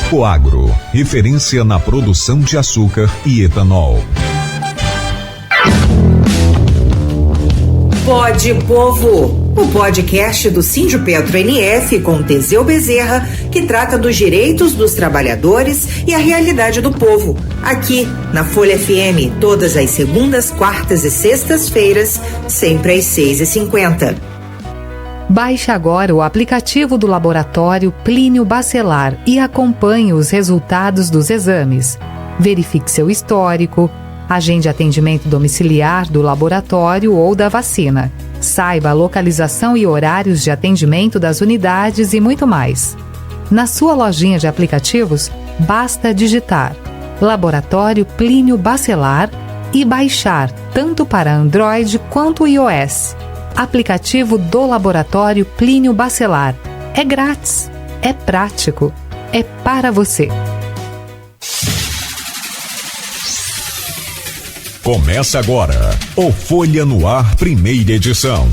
Coagro, referência na produção de açúcar e etanol. Pode Povo, o podcast do Sindipetro NF com Teseu Bezerra, que trata dos direitos dos trabalhadores e a realidade do povo. Aqui na Folha FM, todas as segundas, quartas e sextas-feiras, sempre às 6h50. Baixe agora o aplicativo do Laboratório Plínio Bacelar e acompanhe os resultados dos exames. Verifique seu histórico, agende atendimento domiciliar do laboratório ou da vacina. Saiba a localização e horários de atendimento das unidades e muito mais. Na sua lojinha de aplicativos, basta digitar Laboratório Plínio Bacelar e baixar tanto para Android quanto iOS. Aplicativo do Laboratório Plínio Bacelar. É grátis, é prático, é para você. Começa agora o Folha no Ar, primeira edição.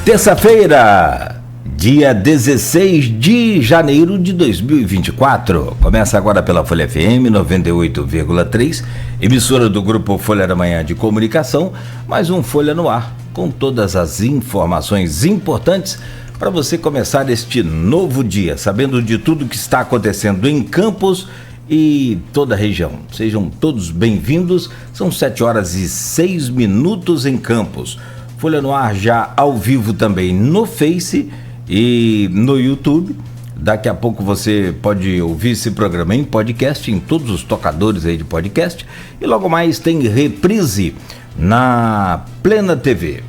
Terça-feira, dia 16 de janeiro de 2024. Começa agora pela Folha FM 98,3, emissora do Grupo Folha da Manhã de Comunicação, mais um Folha no Ar, com todas as informações importantes para você começar este novo dia, sabendo de tudo que está acontecendo em Campos e toda a região. Sejam todos bem-vindos, são 7h06 em Campos. Folha no Ar já ao vivo também no Face e no YouTube. Daqui a pouco você pode ouvir esse programa em podcast, em todos os tocadores aí de podcast. E logo mais tem reprise na Plena TV.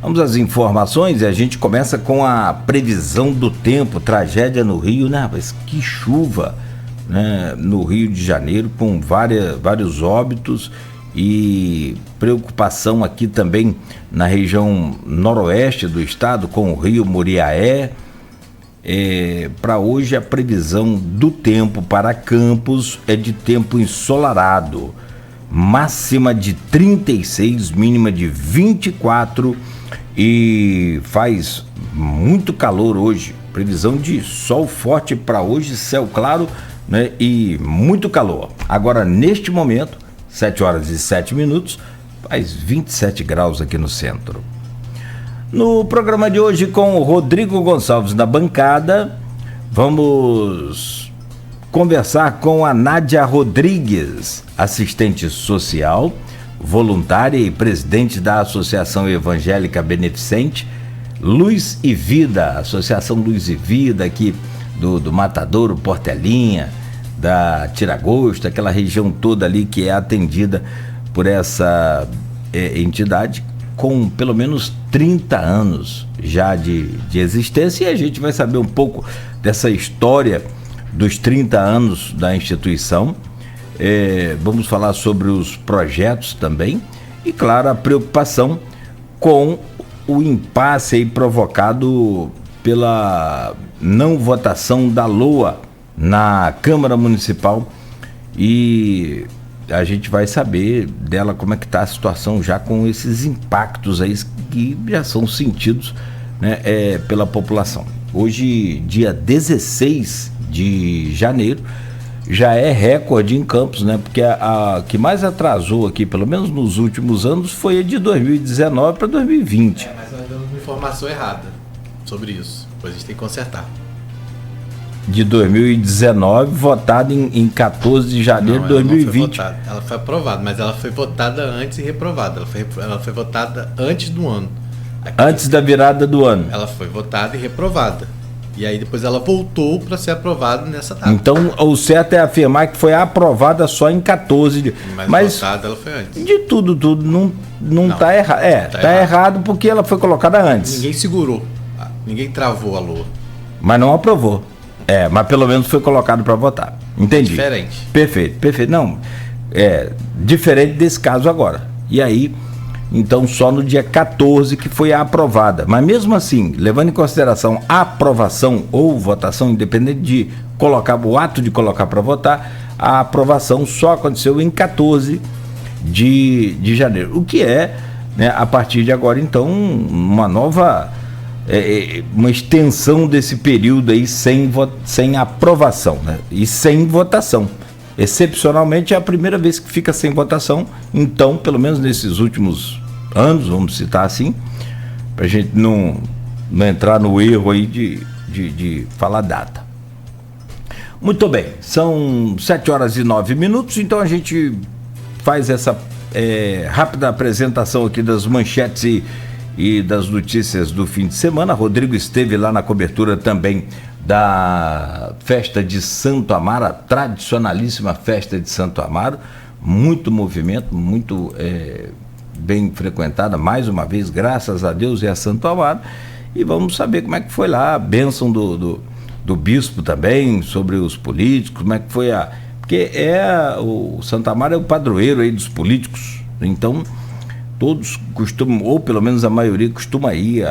Vamos às informações e a gente começa com a previsão do tempo. Tragédia no Rio, né? Mas que chuva, né? No Rio de Janeiro, com vários óbitos. E preocupação aqui também na região noroeste do estado, com o rio Muriaé. Para hoje a previsão do tempo para Campos é de tempo ensolarado, máxima de 36, mínima de 24 e faz muito calor hoje. Previsão de sol forte para hoje, céu claro, né, e muito calor. Agora neste momento 7h07, faz 27 graus aqui no centro. No programa de hoje, com o Rodrigo Gonçalves na bancada, vamos conversar com a Nádia Rodrigues, assistente social, voluntária e presidente da Associação Evangélica Beneficente Luz e Vida, Associação Luz e Vida aqui do Matadouro, Portelinha, da Tiragosto, aquela região toda ali que é atendida por essa entidade com pelo menos 30 anos já de existência, e a gente vai saber um pouco dessa história dos 30 anos da instituição. Vamos falar sobre os projetos também e, claro, a preocupação com o impasse aí provocado pela não votação da LOA na Câmara Municipal, e a gente vai saber dela como é que está a situação já com esses impactos aí que já são sentidos, né, pela população. Hoje, dia 16 de janeiro, já é recorde em Campos, né? Porque a que mais atrasou aqui, pelo menos nos últimos anos, foi a de 2019 para 2020. Mas nós damos uma informação errada sobre isso, depois a gente tem que consertar. De 2019, votada em 14 de janeiro de 2020. Ela foi aprovada, mas ela foi votada antes e reprovada. Ela foi votada antes do ano. Antes da virada do ano. Ela foi votada e reprovada. E aí depois ela voltou para ser aprovada nessa data. Então o certo é afirmar que foi aprovada só em 14 de... Mas votada ela foi antes. De tudo não está errado. Tá errado porque ela foi colocada antes. Ninguém segurou. Ninguém travou a LOA. Mas não aprovou. Mas pelo menos foi colocado para votar. Entendi. Diferente. Perfeito. Não, diferente desse caso agora. E aí, então, só no dia 14 que foi aprovada. Mas mesmo assim, levando em consideração a aprovação ou votação, independente de colocar o ato de colocar para votar, a aprovação só aconteceu em 14 de janeiro. O que é, né, a partir de agora, então, uma nova... uma extensão desse período aí sem aprovação, né? E sem votação. Excepcionalmente é a primeira vez que fica sem votação, então, pelo menos nesses últimos anos, vamos citar assim, para a gente não entrar no erro aí de falar data. Muito bem, são 7h09, então a gente faz essa rápida apresentação aqui das manchetes e das notícias do fim de semana. Rodrigo esteve lá na cobertura também da festa de Santo Amaro, a tradicionalíssima festa de Santo Amaro, muito movimento, muito bem frequentada, mais uma vez, graças a Deus e a Santo Amaro, e vamos saber como é que foi lá, a bênção do bispo também, sobre os políticos, como é que foi porque o Santo Amaro é o padroeiro aí dos políticos, então todos costumam, ou pelo menos a maioria costuma ir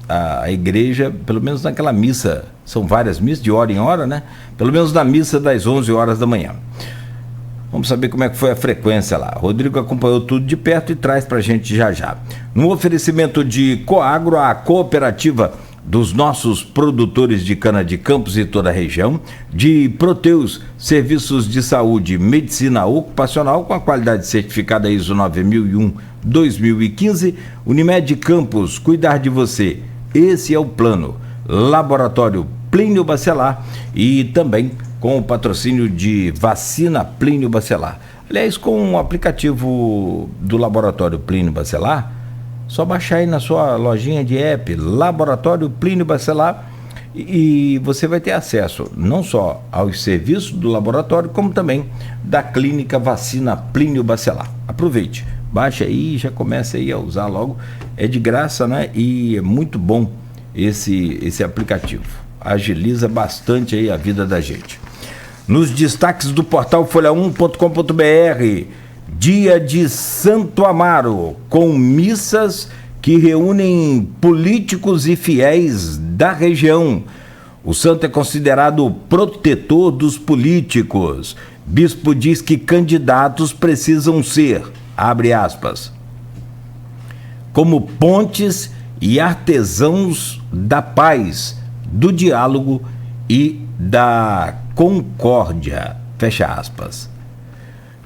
à igreja, pelo menos naquela missa, são várias missas, de hora em hora, né? Pelo menos na missa das 11 horas da manhã. Vamos saber como é que foi a frequência lá. Rodrigo acompanhou tudo de perto e traz pra gente já. No oferecimento de Coagro, a cooperativa dos nossos produtores de cana-de-campos e toda a região, de Proteus, serviços de saúde e medicina ocupacional com a qualidade certificada ISO 9001-2015, Unimed Campos, cuidar de você, esse é o plano. Laboratório Plínio Bacelar e também com o patrocínio de vacina Plínio Bacelar. Aliás, com o aplicativo do Laboratório Plínio Bacelar, só baixar aí na sua lojinha de app, Laboratório Plínio Bacelar, e você vai ter acesso não só aos serviços do laboratório, como também da clínica Vacina Plínio Bacelar. Aproveite, baixe aí e já comece aí a usar logo, é de graça, né? E é muito bom esse aplicativo, agiliza bastante aí a vida da gente. Nos destaques do portal folha1.com.br, dia de Santo Amaro, com missas que reúnem políticos e fiéis da região. O santo é considerado o protetor dos políticos. Bispo diz que candidatos precisam ser, abre aspas, como pontes e artesãos da paz, do diálogo e da concórdia, fecha aspas.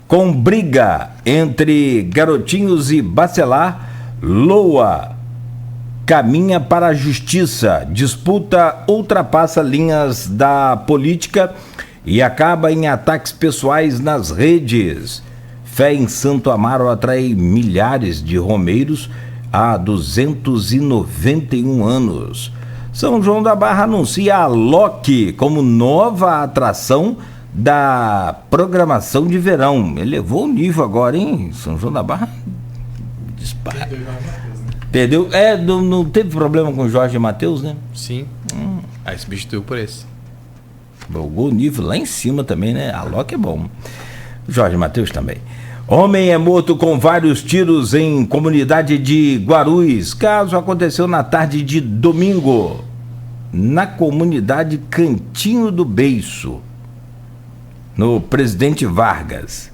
Com briga entre Garotinhos e Bacelar, Loa caminha para a justiça, disputa ultrapassa linhas da política e acaba em ataques pessoais nas redes. Fé em Santo Amaro atrai milhares de romeiros há 291 anos. São João da Barra anuncia a Loki como nova atração da programação de verão. Elevou o nível agora, hein? São João da Barra dispara. Perdeu? Não teve problema com o Jorge Mateus, né? Sim. Aí substituiu por esse. Jogou o nível lá em cima também, né? A Loki é bom. Jorge Mateus também. Homem é morto com vários tiros em comunidade de Guarulhos. Caso aconteceu na tarde de domingo, na comunidade Cantinho do Beiço, no Presidente Vargas.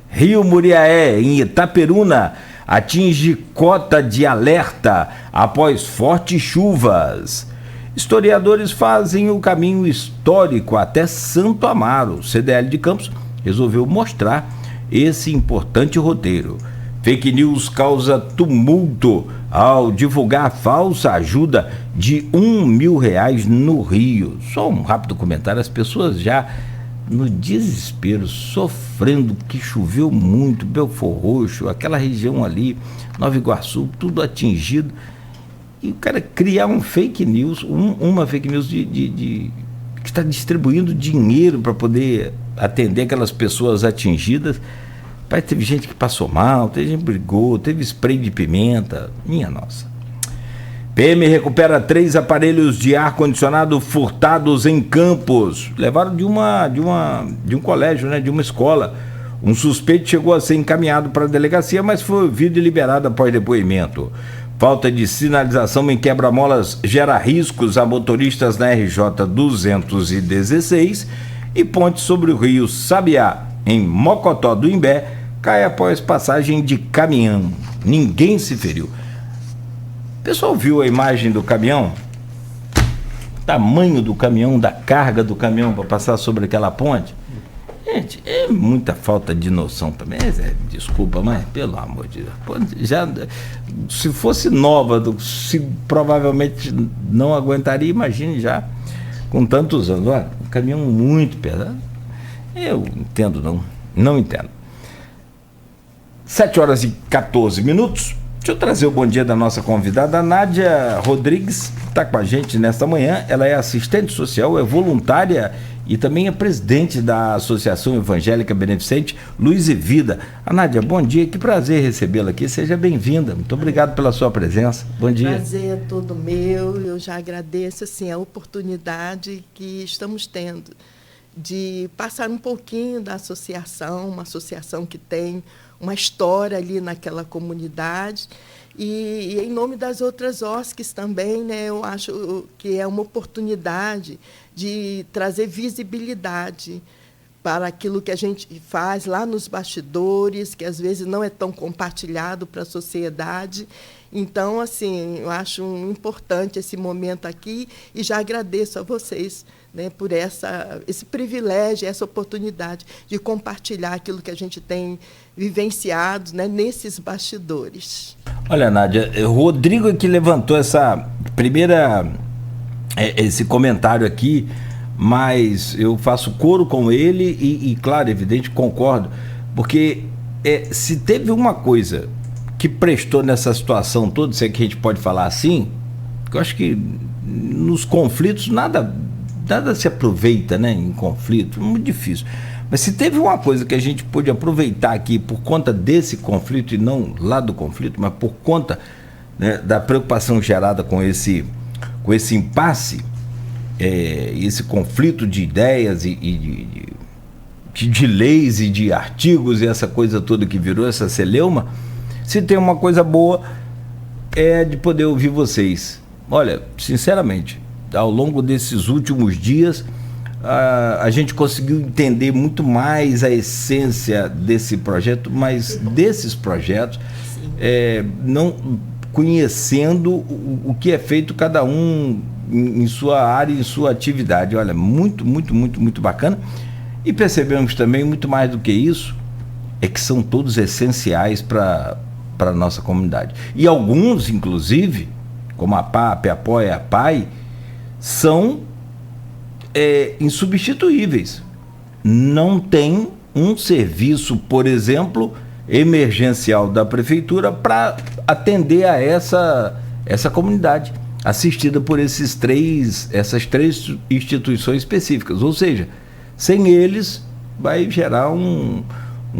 Rio Muriaé, em Itaperuna, atinge cota de alerta após fortes chuvas. Historiadores fazem o caminho histórico até Santo Amaro. O CDL de Campos resolveu mostrar esse importante roteiro. Fake news causa tumulto ao divulgar a falsa ajuda de R$1.000 no Rio. Só um rápido comentário, as pessoas já no desespero, sofrendo, que choveu muito, Belford Roxo, aquela região ali, Nova Iguaçu, tudo atingido, e o cara criar um fake news, uma fake news que está distribuindo dinheiro para poder atender aquelas pessoas atingidas. Pai, teve gente que passou mal, teve gente que brigou, teve spray de pimenta, minha nossa. PM recupera 3 aparelhos de ar-condicionado furtados em Campos. Levaram de um colégio, né, de uma escola. Um suspeito chegou a ser encaminhado para a delegacia, mas foi ouvido e liberado após depoimento. Falta de sinalização em quebra-molas gera riscos a motoristas na RJ 216 E ponte sobre o rio Sabiá, em Mocotó do Imbé, cai após passagem de caminhão. Ninguém se feriu. O pessoal viu a imagem do caminhão? O tamanho do caminhão, da carga do caminhão para passar sobre aquela ponte? Gente, é muita falta de noção também. Desculpa, mas pelo amor de Deus. Pô, se fosse nova, se provavelmente não aguentaria, imagine já com tantos anos. Olha, um caminhão muito pesado. Eu entendo, não entendo. 7h14. Deixa eu trazer o bom dia da nossa convidada, a Nádia Rodrigues, que está com a gente nesta manhã. Ela é assistente social, é voluntária e também é presidente da Associação Evangélica Beneficente Luz e Vida. A Nádia, bom dia, que prazer recebê-la aqui, seja bem-vinda. Muito obrigado pela sua presença. Bom dia. Prazer é todo meu, eu já agradeço assim, a oportunidade que estamos tendo de passar um pouquinho da associação, uma associação que tem uma história ali naquela comunidade, e em nome das outras OSCs também, né, eu acho que é uma oportunidade de trazer visibilidade para aquilo que a gente faz lá nos bastidores, que às vezes não é tão compartilhado para a sociedade. Então, assim, eu acho importante esse momento aqui e já agradeço a vocês, né, por esse privilégio, essa oportunidade de compartilhar aquilo que a gente tem vivenciado, né, nesses bastidores. Olha, Nádia, o Rodrigo é que levantou esse comentário aqui, mas eu faço coro com ele e claro, evidente, concordo, porque se teve uma coisa que prestou nessa situação toda, se é que a gente pode falar assim, eu acho que nos conflitos nada se aproveita, né, em conflito, muito difícil. Mas se teve uma coisa que a gente pôde aproveitar aqui por conta desse conflito, e não lá do conflito, mas por conta, né, da preocupação gerada com esse impasse, esse conflito de ideias e de leis e de artigos e essa coisa toda que virou essa celeuma, se tem uma coisa boa é de poder ouvir vocês. Olha, sinceramente, ao longo desses últimos dias, a gente conseguiu entender muito mais a essência desse projeto, mas desses projetos, não conhecendo o que é feito cada um em sua área, em sua atividade. Olha, muito, muito, muito, muito bacana. E percebemos também, muito mais do que isso, é que são todos essenciais para a nossa comunidade. E alguns, inclusive, como a PAP, a Apoia, a PAI, são insubstituíveis. Não tem um serviço, por exemplo, emergencial da prefeitura para atender a essa comunidade, assistida por essas três instituições específicas. Ou seja, sem eles vai gerar um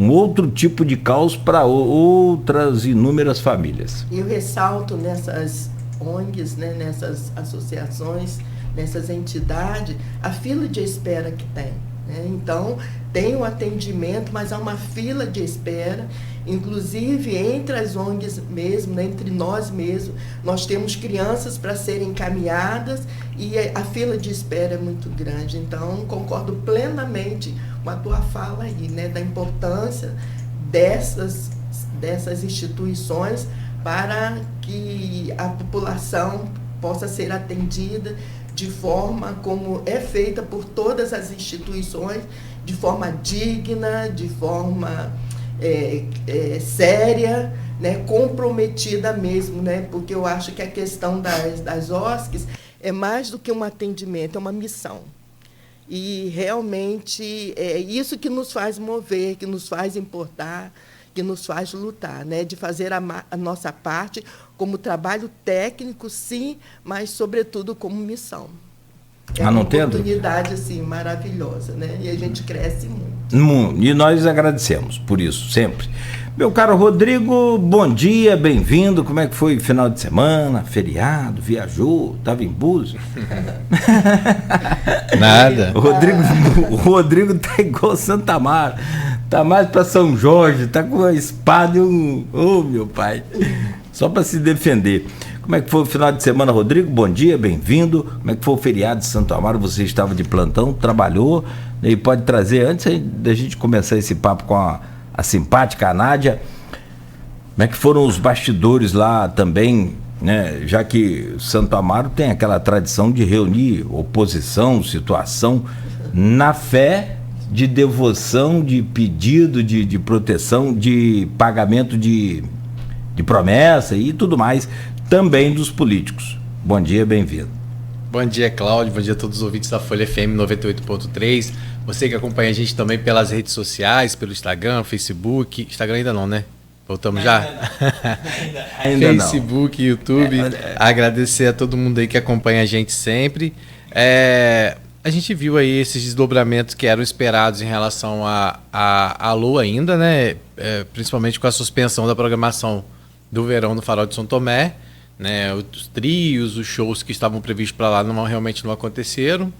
outro tipo de caos para outras inúmeras famílias. Eu ressalto nessas ONGs, né, nessas associações, nessas entidades, a fila de espera que tem, né? Então, tem o atendimento, mas há uma fila de espera, inclusive entre as ONGs mesmo, né, entre nós mesmos, nós temos crianças para serem encaminhadas e a fila de espera é muito grande. Então, concordo plenamente com a tua fala aí, né, da importância dessas instituições para que a população possa ser atendida de forma como é feita por todas as instituições, de forma digna, de forma séria, né, comprometida mesmo, né, porque eu acho que a questão das OSCs é mais do que um atendimento, é uma missão. E realmente é isso que nos faz mover, que nos faz importar, que nos faz lutar, né, de fazer a nossa parte como trabalho técnico, sim, mas, sobretudo, como missão. É uma oportunidade assim, maravilhosa, né? E a gente cresce muito. E nós agradecemos por isso, sempre. Meu caro Rodrigo, bom dia, bem-vindo. Como é que foi o final de semana? Feriado, viajou, estava em Búzios? Nada. O Rodrigo tá igual Santa Mara. Tá mais para São Jorge, tá com a espada e oh, meu pai, só para se defender. Como é que foi o final de semana, Rodrigo? Bom dia, bem-vindo. Como é que foi o feriado de Santo Amaro? Você estava de plantão, trabalhou, e pode trazer, antes da gente começar esse papo com a simpática Nádia, como é que foram os bastidores lá também, né? Já que Santo Amaro tem aquela tradição de reunir oposição, situação, na fé de devoção, de pedido de proteção, de pagamento de promessa e tudo mais, também dos políticos. Bom dia, bem-vindo. Bom dia, Cláudio. Bom dia a todos os ouvintes da Folha FM 98.3. Você que acompanha a gente também pelas redes sociais, pelo Instagram, Facebook. Instagram ainda não, né? Voltamos já? Ainda não. Facebook, YouTube. Agradecer a todo mundo aí que acompanha a gente sempre. A gente viu aí esses desdobramentos que eram esperados em relação à Lua ainda, né? Principalmente com a suspensão da programação do verão no Farol de São Tomé, né? Os trios, os shows que estavam previstos para lá realmente não aconteceram.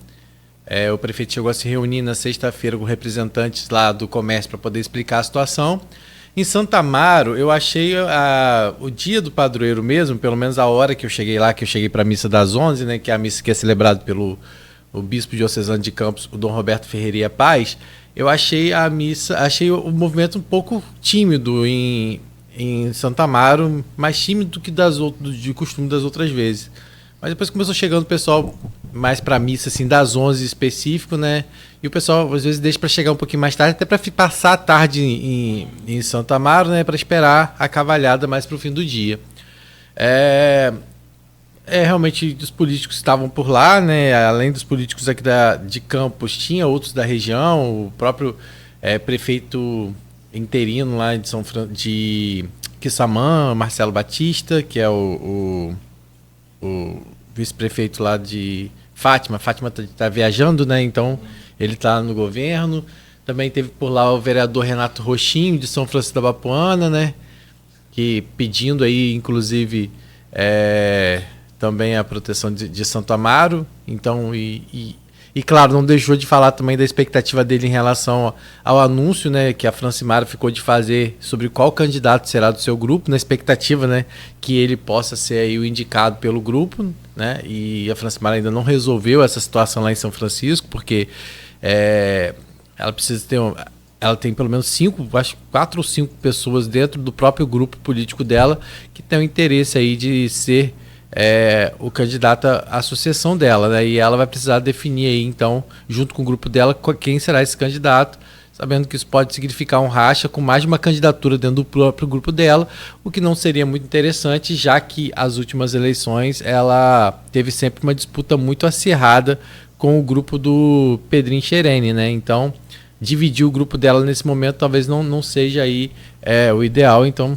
O prefeito chegou a se reunir na sexta-feira com representantes lá do comércio para poder explicar a situação. Em Santo Amaro, eu achei o dia do padroeiro mesmo, pelo menos a hora que eu cheguei lá, que eu cheguei para a missa das 11, né? Que é a missa que é celebrada pelo o bispo diocesano de Campos, o Dom Roberto Ferreira Paz. Eu achei a missa, achei o movimento um pouco tímido em Santo Amaro, mais tímido do que de costume das outras vezes. Mas depois começou chegando o pessoal mais para a missa, assim, das 11 específico, né? E o pessoal às vezes deixa para chegar um pouquinho mais tarde, até para passar a tarde em Santo Amaro, né? Para esperar a cavalhada mais para o fim do dia. Realmente os políticos estavam por lá, né? Além dos políticos aqui de Campos, tinha outros da região, o próprio prefeito interino lá de Quissamã, Marcelo Batista, que é o vice-prefeito lá de Fátima. Fátima está viajando, né? Então ele está no governo. Também teve por lá o vereador Renato Rochinho, de São Francisco da Bapuana, né? Que pedindo aí, inclusive, também a proteção de Santo Amaro. Então, e claro, não deixou de falar também da expectativa dele em relação ao anúncio, né, que a Francimara ficou de fazer sobre qual candidato será do seu grupo, na expectativa, né, que ele possa ser aí o indicado pelo grupo, né, e a Francimara ainda não resolveu essa situação lá em São Francisco, porque ela precisa ter ela tem pelo menos 4 ou 5 pessoas dentro do próprio grupo político dela que tem o interesse aí de ser o candidato à sucessão dela, né? E ela vai precisar definir aí, então, junto com o grupo dela, quem será esse candidato, sabendo que isso pode significar um racha com mais de uma candidatura dentro do próprio grupo dela, o que não seria muito interessante, já que as últimas eleições ela teve sempre uma disputa muito acirrada com o grupo do Pedrinho Xerene, né? Então, dividir o grupo dela nesse momento talvez não seja aí o ideal, então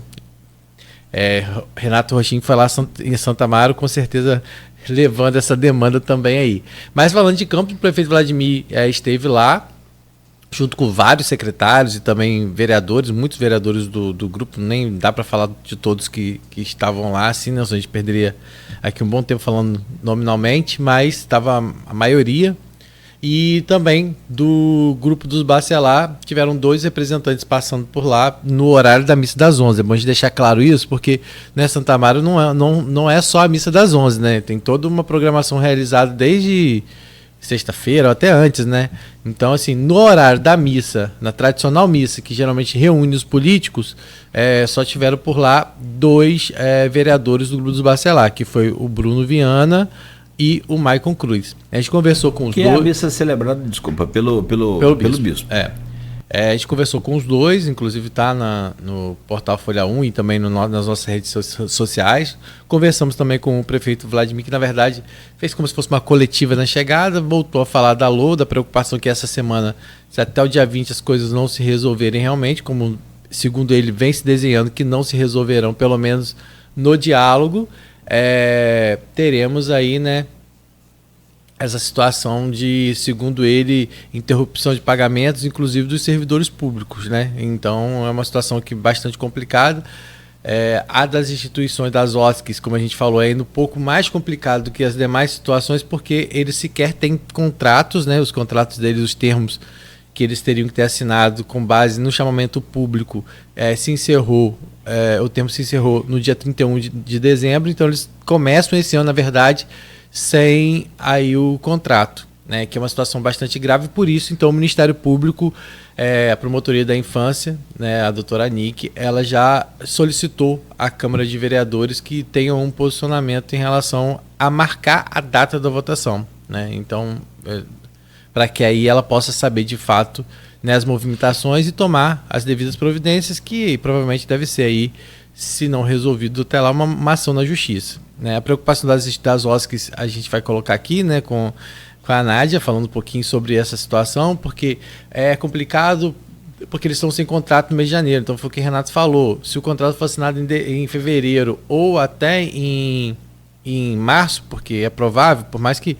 Renato Rochinho foi lá em Santo Amaro, com certeza levando essa demanda também aí. Mas falando de Campos, o prefeito Vladimir esteve lá, junto com vários secretários e também vereadores, muitos vereadores do grupo, nem dá para falar de todos que estavam lá, assim, né? A gente perderia aqui um bom tempo falando nominalmente, mas estava a maioria. E também do grupo dos Bacelar, tiveram 2 representantes passando por lá no horário da missa das 11. É bom a gente deixar claro isso, porque, né, Santo Amaro não é só a missa das 11, né? Tem toda uma programação realizada desde sexta-feira ou até antes, né? Então, assim, no horário da missa, na tradicional missa, que geralmente reúne os políticos, só tiveram por lá 2 vereadores do grupo dos Bacelar, que foi o Bruno Viana e o Maicon Cruz. A gente conversou com os dois. Que é a missa celebrada, desculpa, pelo bispo. A gente conversou com os dois, inclusive está no portal Folha 1 e também nas nossas redes sociais. Conversamos também com o prefeito Vladimir, que na verdade fez como se fosse uma coletiva na chegada, voltou a falar da LOA, da preocupação que essa semana, se até o dia 20 as coisas não se resolverem realmente, como segundo ele vem se desenhando que não se resolverão, pelo menos no diálogo, teremos aí, né, essa situação de, segundo ele, interrupção de pagamentos, inclusive dos servidores públicos, né? Então é uma situação que bastante complicada. A das instituições das OSCs, como a gente falou, é ainda um pouco mais complicado do que as demais situações, porque eles sequer têm contratos, né? Os contratos deles, os termos que eles teriam que ter assinado com base no chamamento público, se encerrou o tempo se encerrou no dia 31 de dezembro, então eles começam esse ano, na verdade, sem aí o contrato, né, que é uma situação bastante grave. Por isso, então, o Ministério Público, a Promotoria da Infância, né, a doutora Nick, ela já solicitou à Câmara de Vereadores que tenham um posicionamento em relação a marcar a data da votação, né? Então, para que aí ela possa saber de fato, né, as movimentações e tomar as devidas providências, que provavelmente deve ser aí, se não resolvido, até lá uma ação na justiça, né? A preocupação das OSCs a gente vai colocar aqui, né, com a Nádia, falando um pouquinho sobre essa situação, porque é complicado, porque eles estão sem contrato no mês de janeiro. Então foi o que o Renato falou, se o contrato for assinado em fevereiro ou até em março, porque é provável, por mais que,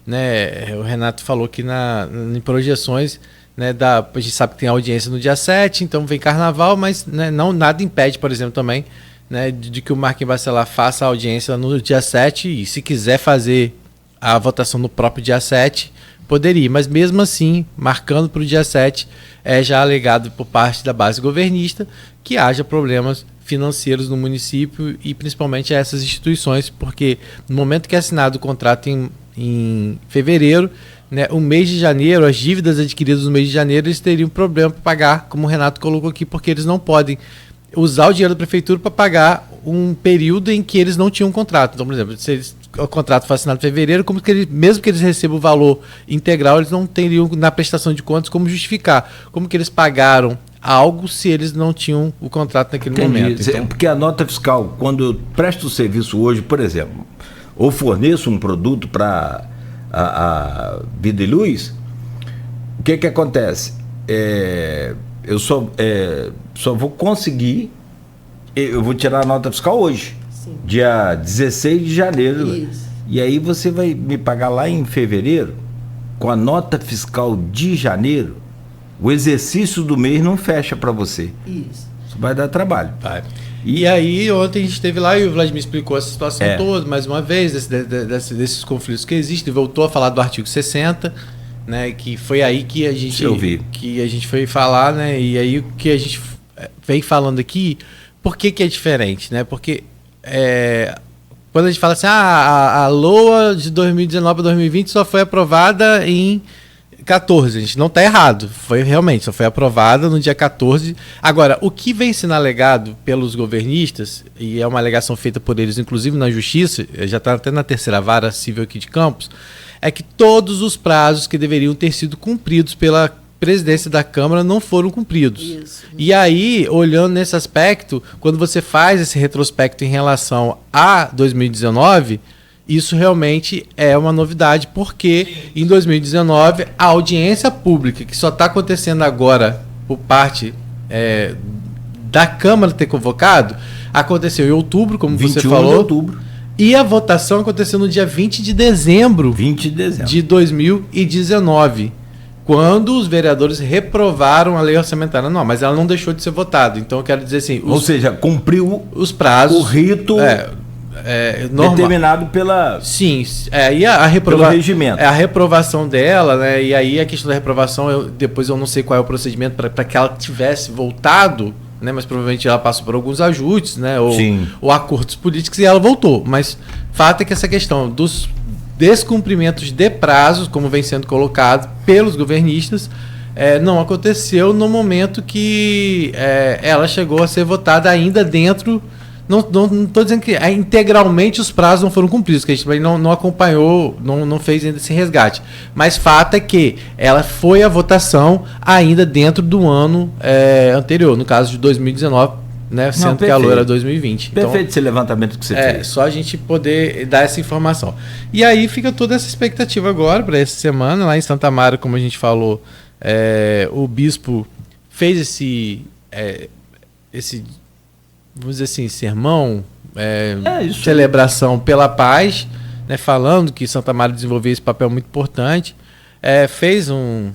né, o Renato falou que em projeções, né, a gente sabe que tem audiência no dia 7, então vem carnaval, mas, né, nada impede, por exemplo, também, né, de que o Marquinhos Bacelar faça a audiência no dia 7 e, se quiser fazer a votação no próprio dia 7, poderia, mas mesmo assim, marcando para o dia 7, é já alegado por parte da base governista que haja problemas financeiros no município e principalmente a essas instituições, porque no momento que é assinado o contrato em fevereiro, né, o mês de janeiro, as dívidas adquiridas no mês de janeiro, eles teriam problema para pagar, como o Renato colocou aqui, porque eles não podem usar o dinheiro da prefeitura para pagar um período em que eles não tinham um contrato. Então, por exemplo, se o contrato foi assinado em fevereiro, mesmo que eles recebam o valor integral, eles não teriam, na prestação de contas, como justificar. Como que eles pagaram algo se eles não tinham o contrato naquele momento? Então, porque a nota fiscal, quando eu presto o serviço hoje, por exemplo, ou forneço um produto para a Vida e Luz, o que acontece? Eu só vou conseguir, eu vou tirar a nota fiscal hoje, sim, dia 16 de janeiro. Isso. E aí você vai me pagar lá em fevereiro, com a nota fiscal de janeiro, o exercício do mês não fecha para você. Isso vai dar trabalho. Vai. E aí, ontem a gente esteve lá e o Vladimir explicou essa situação toda, mais uma vez, desses conflitos que existem, voltou a falar do artigo 60, né, que foi aí que a gente foi falar, né, e aí o que a gente vem falando aqui, por que é diferente, né, porque quando a gente fala assim, a LOA de 2019 para 2020 só foi aprovada em 14, a gente não está errado, só foi aprovada no dia 14. Agora, o que vem sendo alegado pelos governistas, e é uma alegação feita por eles, inclusive na Justiça, já está até na terceira vara civil aqui de Campos, é que todos os prazos que deveriam ter sido cumpridos pela presidência da Câmara não foram cumpridos. Isso. E aí, olhando nesse aspecto, quando você faz esse retrospecto em relação a 2019... isso realmente é uma novidade, porque em 2019 a audiência pública, que só está acontecendo agora por parte da Câmara ter convocado, aconteceu em outubro, como você falou. 21 de outubro. E a votação aconteceu no dia 20 de dezembro de 2019, quando os vereadores reprovaram a lei orçamentária. Não, mas ela não deixou de ser votada. Então eu quero dizer assim... Ou seja, cumpriu os prazos. O rito... determinado pela... Sim, e pelo regimento. A reprovação dela, né? E aí a questão da reprovação, depois eu não sei qual é o procedimento para que ela tivesse voltado, né? Mas provavelmente ela passou por alguns ajustes, né? Ou acordos políticos, e ela voltou. Mas fato é que essa questão dos descumprimentos de prazos, como vem sendo colocado pelos governistas, não aconteceu no momento que ela chegou a ser votada ainda dentro... Não estou dizendo que integralmente os prazos não foram cumpridos, que a gente não acompanhou, não fez ainda esse resgate. Mas fato é que ela foi à votação ainda dentro do ano anterior, no caso de 2019, né, sendo que a LOA era 2020. Perfeito, então, esse levantamento que você fez. Só a gente poder dar essa informação. E aí fica toda essa expectativa agora para essa semana, lá em Santa Amaro, como a gente falou, o bispo fez esse vamos dizer assim, sermão, celebração pela paz, né, falando que Santa Amaro desenvolveu esse papel muito importante, fez um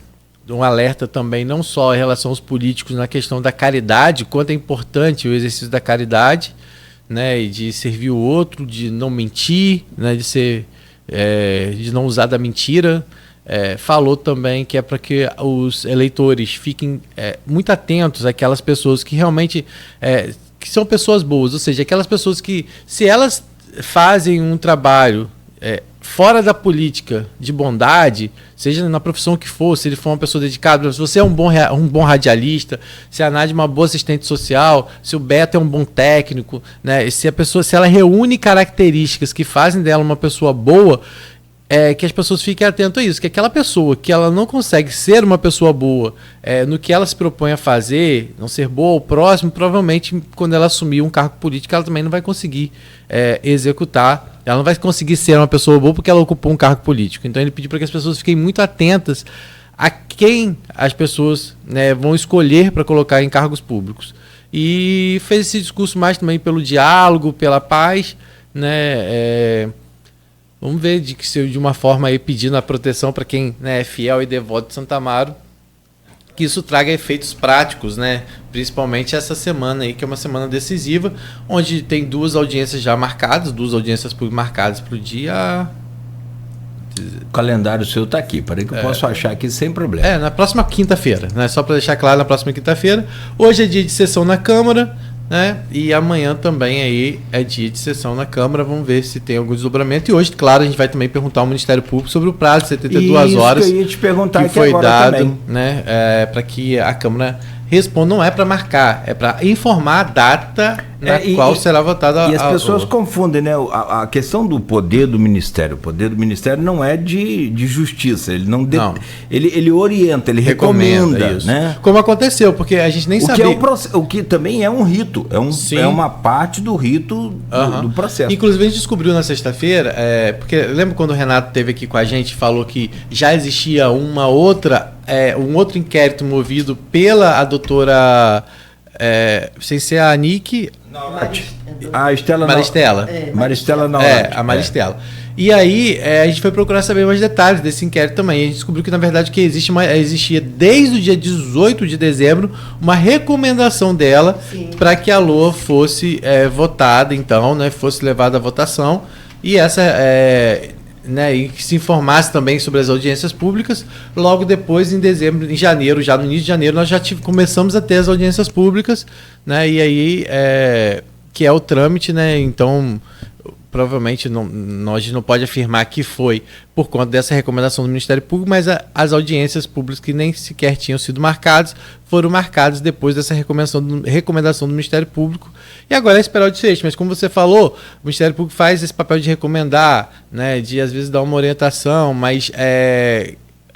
alerta também, não só em relação aos políticos na questão da caridade, quanto é importante o exercício da caridade, né, e de servir o outro, de não mentir, né, de não usar da mentira. Falou também que é para que os eleitores fiquem muito atentos àquelas pessoas que realmente que são pessoas boas, ou seja, aquelas pessoas que, se elas fazem um trabalho fora da política de bondade, seja na profissão que for, se ele for uma pessoa dedicada, se você é um bom radialista, se a Nádia é uma boa assistente social, se o Beto é um bom técnico, né? Se ela reúne características que fazem dela uma pessoa boa, que as pessoas fiquem atentas a isso, que aquela pessoa que ela não consegue ser uma pessoa boa no que ela se propõe a fazer, não ser boa ao próximo, provavelmente quando ela assumir um cargo político ela também não vai conseguir executar, ela não vai conseguir ser uma pessoa boa porque ela ocupou um cargo político. Então ele pediu para que as pessoas fiquem muito atentas a quem as pessoas, né, vão escolher para colocar em cargos públicos. E fez esse discurso mais também pelo diálogo, pela paz, né? Vamos ver de uma forma aí pedindo a proteção para quem, né, é fiel e devoto de Santa Amaro, que isso traga efeitos práticos, né? Principalmente essa semana aí, que é uma semana decisiva, onde tem 2 audiências já marcadas, 2 audiências marcadas para o dia... O calendário seu está aqui, para que eu posso achar aqui sem problema. Na próxima quinta-feira, né? Só para deixar claro, na próxima quinta-feira. Hoje é dia de sessão na Câmara, né? E amanhã também aí é dia de sessão na Câmara. Vamos ver se tem algum desdobramento. E hoje, claro, a gente vai também perguntar ao Ministério Público sobre o prazo de 72 horas que eu ia te perguntar que foi agora dado, também, né? Para que a Câmara responda. Não é para marcar, é para informar a data na qual será votada. E as pessoas confundem, né? A questão do poder do Ministério. O poder do Ministério não é de justiça. Ele não. Ele orienta, ele recomenda, isso, né? Como aconteceu, porque a gente nem sabia. O que também é um rito. É uma parte do rito do processo. Inclusive, a gente descobriu na sexta-feira, porque lembra quando o Renato esteve aqui com a gente, falou que já existia um outro inquérito movido pela doutora, sem ser a Nick... A Estela Maristela. Maristela Naurati. A Maristela. E aí, a gente foi procurar saber mais detalhes desse inquérito também. A gente descobriu que, na verdade, que existia desde o dia 18 de dezembro uma recomendação dela para que a LOA fosse votada, então, né, fosse levada à votação. E essa... e que se informasse também sobre as audiências públicas. Logo depois, em janeiro, já no início de janeiro, nós já começamos a ter as audiências públicas, né? E aí, que é o trâmite, né? Então, provavelmente, nós não pode afirmar que foi por conta dessa recomendação do Ministério Público, mas as audiências públicas que nem sequer tinham sido marcadas, foram marcadas depois dessa recomendação do Ministério Público. E agora é esperar o desfecho. Mas como você falou, o Ministério Público faz esse papel de recomendar, né, de às vezes dar uma orientação, mas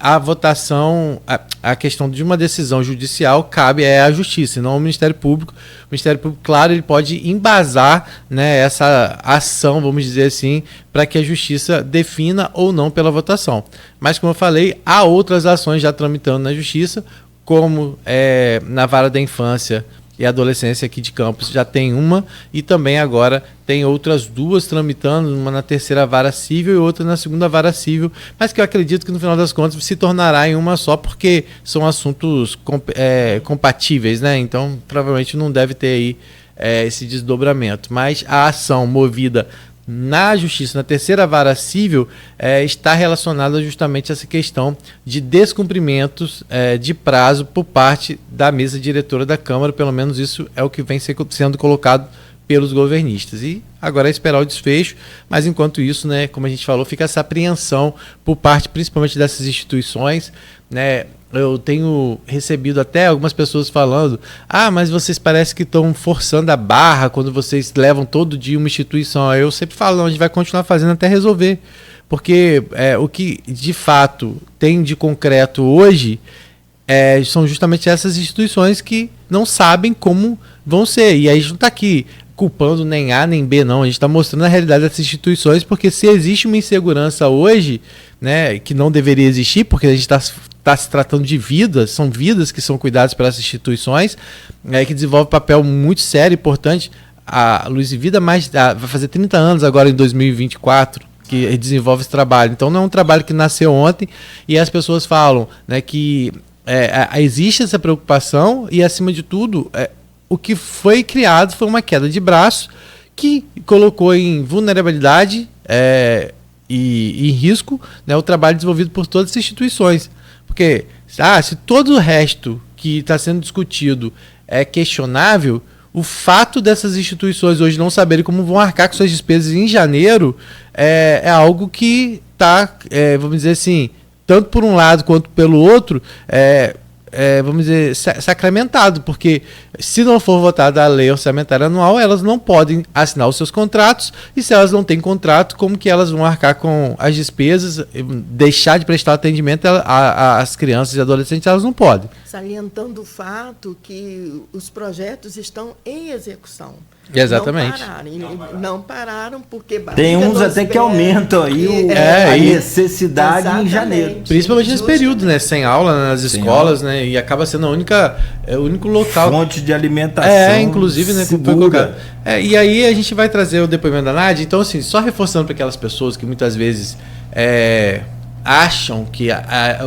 a votação, a questão de uma decisão judicial cabe à Justiça, e não ao Ministério Público. O Ministério Público, claro, ele pode embasar, né, essa ação, vamos dizer assim, para que a Justiça defina ou não pela votação. Mas, como eu falei, há outras ações já tramitando na Justiça, como na Vara da Infância e Adolescência aqui de Campos já tem uma, e também agora tem outras 2 tramitando, uma na 3ª Vara Civil e outra na 2ª Vara Civil, mas que eu acredito que no final das contas se tornará em uma só, porque são assuntos compatíveis, né? Então provavelmente não deve ter aí esse desdobramento, mas a ação movida na Justiça, na 3ª Vara Civil, está relacionada justamente a essa questão de descumprimentos de prazo por parte da mesa diretora da Câmara. Pelo menos isso é o que vem sendo colocado pelos governistas. E agora é esperar o desfecho, mas enquanto isso, né, como a gente falou, fica essa apreensão por parte principalmente dessas instituições, né? Eu tenho recebido até algumas pessoas falando: mas vocês parecem que estão forçando a barra quando vocês levam todo dia uma instituição. Eu sempre falo: não, a gente vai continuar fazendo até resolver, porque o que de fato tem de concreto hoje são justamente essas instituições que não sabem como vão ser. E aí a gente não está aqui culpando nem A nem B, não. A gente está mostrando a realidade dessas instituições, porque se existe uma insegurança hoje, né, que não deveria existir, porque a gente está se tratando de vidas, são vidas que são cuidadas pelas instituições, que desenvolve um papel muito sério e importante. A Luz e Vida vai fazer 30 anos agora em 2024, que desenvolve esse trabalho. Então não é um trabalho que nasceu ontem, e as pessoas falam, né, que existe essa preocupação e, acima de tudo, o que foi criado foi uma queda de braço que colocou em vulnerabilidade e em risco, né, o trabalho desenvolvido por todas as instituições. Porque se todo o resto que está sendo discutido é questionável, o fato dessas instituições hoje não saberem como vão arcar com suas despesas em janeiro é algo que está, vamos dizer assim, tanto por um lado quanto pelo outro, vamos dizer, sacramentado, porque se não for votada a lei orçamentária anual, elas não podem assinar os seus contratos, e se elas não têm contrato, como que elas vão arcar com as despesas, deixar de prestar atendimento às crianças e adolescentes, elas não podem. Salientando o fato que os projetos estão em execução. Exatamente. Não pararam porque... Tem uns até que aumentam aí a necessidade em janeiro. Principalmente nesse período, né? Sem aula nas escolas, né? E acaba sendo o único local... Fonte de alimentação inclusive, né? segura. E aí a gente vai trazer o depoimento da Nádia. Então, assim, só reforçando para aquelas pessoas que muitas vezes acham que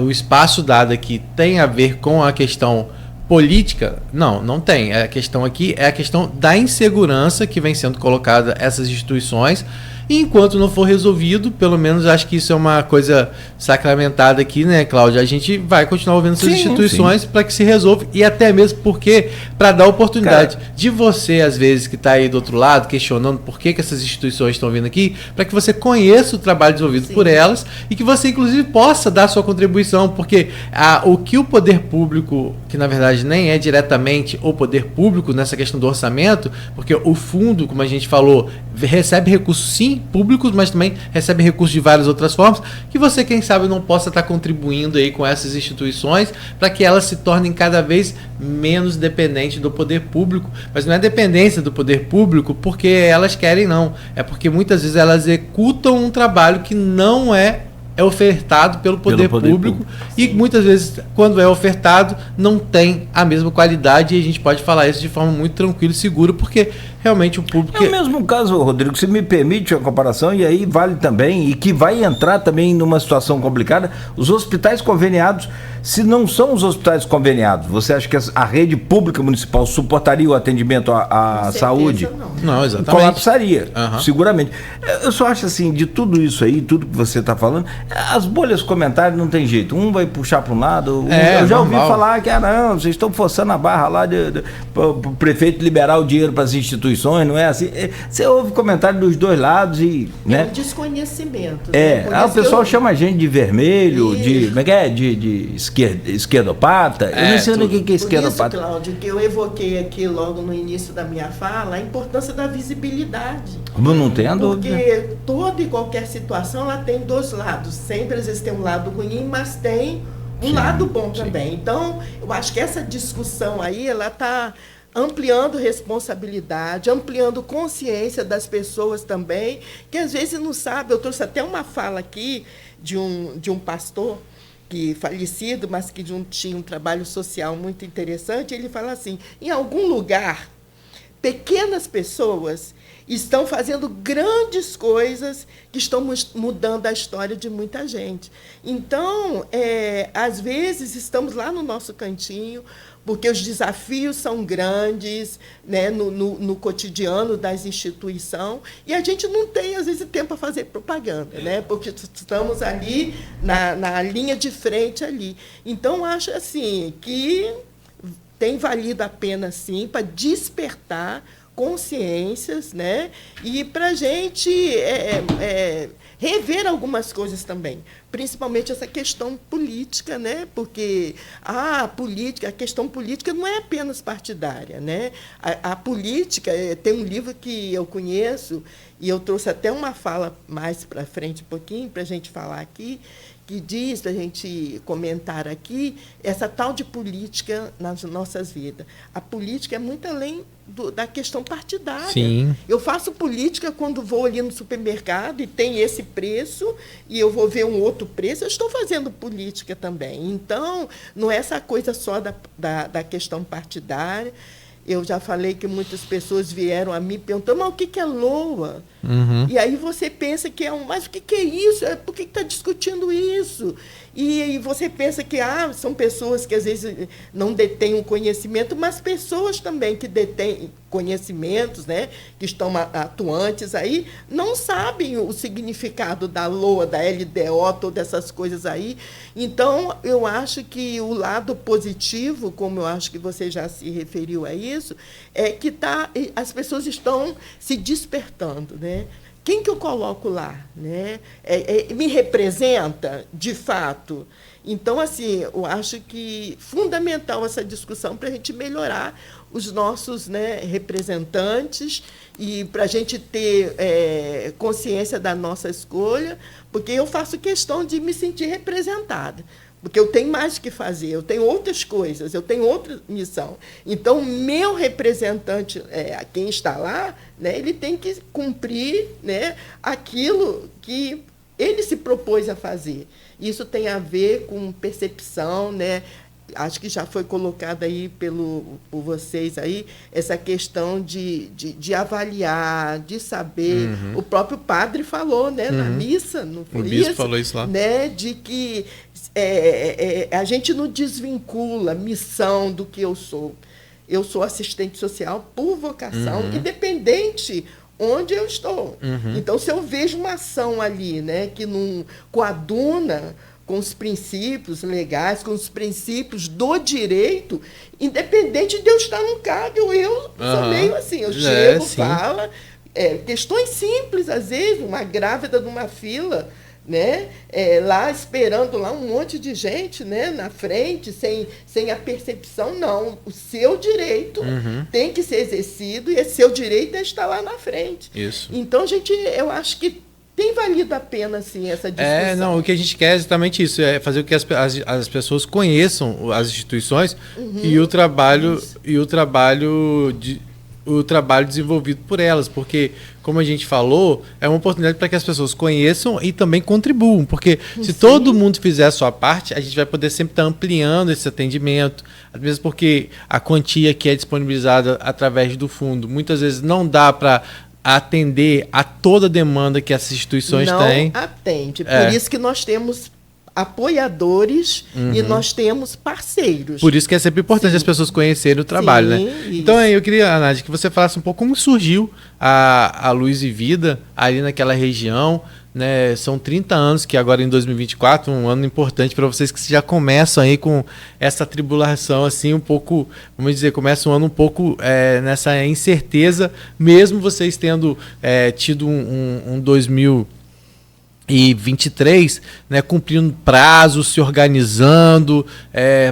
o espaço dado aqui tem a ver com a questão política, não tem. A questão aqui é a questão da insegurança que vem sendo colocada essas instituições. E enquanto não for resolvido, pelo menos acho que isso é uma coisa sacramentada aqui, né, Cláudia? A gente vai continuar ouvindo essas instituições para que se resolva, e até mesmo porque para dar oportunidade de você, às vezes, que está aí do outro lado, questionando por que essas instituições estão vindo aqui, para que você conheça o trabalho desenvolvido por elas e que você, inclusive, possa dar sua contribuição, porque o que o poder público, que na verdade nem é diretamente o poder público nessa questão do orçamento, porque o fundo, como a gente falou, recebe recursos sim públicos, mas também recebe recursos de várias outras formas, que você, quem sabe, não possa estar contribuindo aí com essas instituições para que elas se tornem cada vez menos dependentes do poder público. Mas não é dependência do poder público porque elas querem, não. É porque muitas vezes elas executam um trabalho que não é ofertado pelo poder público. E muitas vezes, quando é ofertado, não tem a mesma qualidade, e a gente pode falar isso de forma muito tranquila e segura, porque realmente o público... É o mesmo caso, Rodrigo, se me permite a comparação, e aí vale também, e que vai entrar também numa situação complicada, os hospitais conveniados. Se não são os hospitais conveniados, você acha que a rede pública municipal suportaria o atendimento à saúde? Não, exatamente. Colapsaria, seguramente. Eu só acho assim, de tudo isso aí, tudo que você está falando, as bolhas comentários não tem jeito. Um vai puxar para um lado, eu já ouvi falar que, não, vocês estão forçando a barra lá para o prefeito liberar o dinheiro para as instituições, não é assim? Você ouve comentário dos dois lados e... né? É um desconhecimento. O pessoal chama a gente de vermelho, de esquerdopata. Eu não sei o que é esquerdopata. Por isso, Cláudio, que eu evoquei aqui logo no início da minha fala, a importância da visibilidade. Não tenho dúvida. Porque toda e qualquer situação, ela tem dois lados. Sempre às vezes tem um lado ruim, mas tem um lado bom também. Então, eu acho que essa discussão aí, ela está ampliando responsabilidade, ampliando consciência das pessoas também, que às vezes não sabem. Eu trouxe até uma fala aqui de um pastor falecido, mas que tinha um trabalho social muito interessante. Ele fala assim: em algum lugar, pequenas pessoas estão fazendo grandes coisas que estão mudando a história de muita gente. Então, às vezes, estamos lá no nosso cantinho, porque os desafios são grandes, né, no cotidiano das instituições, e a gente não tem, às vezes, tempo para fazer propaganda, né, porque estamos ali na linha de frente ali. Então, acho assim que tem valido a pena, sim, para despertar consciências, né, e para a gente rever algumas coisas também, principalmente essa questão política, né, porque a questão política não é apenas partidária, né, a política, tem um livro que eu conheço, e eu trouxe até uma fala mais para frente um pouquinho, para a gente falar aqui, que diz, para a gente comentar aqui, essa tal de política nas nossas vidas. A política é muito além da questão partidária. Sim. Eu faço política quando vou ali no supermercado e tem esse preço, e eu vou ver um outro preço, eu estou fazendo política também. Então, não é essa coisa só da questão partidária. Eu já falei que muitas pessoas vieram a mim perguntando: mas o que é LOA? E aí você pensa que mas o que é isso? Por que está discutindo isso? E você pensa que são pessoas que às vezes não detêm o conhecimento, mas pessoas também que detêm conhecimentos, né, que estão atuantes aí, não sabem o significado da LOA, da LDO, todas essas coisas aí. Então, eu acho que o lado positivo, como eu acho que você já se referiu a isso, é que as pessoas estão se despertando, né? Quem que eu coloco lá, né? Me representa, de fato? Então, assim, eu acho que fundamental essa discussão para a gente melhorar os nossos, né, representantes e para a gente ter consciência da nossa escolha, porque eu faço questão de me sentir representada. Porque eu tenho mais que fazer, eu tenho outras coisas, eu tenho outra missão. Então, meu representante, quem está lá, né, ele tem que cumprir, né, aquilo que ele se propôs a fazer. Isso tem a ver com percepção, né? Acho que já foi colocada aí por vocês aí, essa questão de avaliar, de saber. O próprio padre falou, né, na missa, não foi o bispo isso? Falou isso lá. Né, de que a gente não desvincula a missão do que eu sou. Eu sou assistente social por vocação, independente onde eu estou. Então, se eu vejo uma ação ali, né, que não coaduna com os princípios legais, com os princípios do direito, independente de eu estar num cargo, eu sou meio assim, eu chego, falo, questões simples, às vezes, uma grávida numa fila, né, lá esperando lá um monte de gente, né, na frente, sem a percepção, não. O seu direito tem que ser exercido e esse seu direito é estar lá na frente. Isso. Então, eu acho que tem valido a pena, assim, essa discussão. O que a gente quer é exatamente isso, é fazer com que as pessoas conheçam as instituições e o trabalho desenvolvido por elas, porque, como a gente falou, é uma oportunidade para que as pessoas conheçam e também contribuam, porque se todo mundo fizer a sua parte, a gente vai poder sempre estar ampliando esse atendimento, mesmo porque a quantia que é disponibilizada através do fundo, muitas vezes não dá para atender a toda a demanda que essas instituições têm. Não atende. Por isso que nós temos apoiadores e nós temos parceiros. Por isso que é sempre importante as pessoas conhecerem o trabalho, né? Isso. Então, eu queria, Nádia, que você falasse um pouco como surgiu a Luz e Vida ali naquela região, né? São 30 anos que agora em 2024, um ano importante para vocês que já começam aí com essa tribulação, assim, um pouco, vamos dizer, começa um ano um pouco nessa incerteza, mesmo vocês tendo tido um 2023, né, cumprindo prazos, se organizando,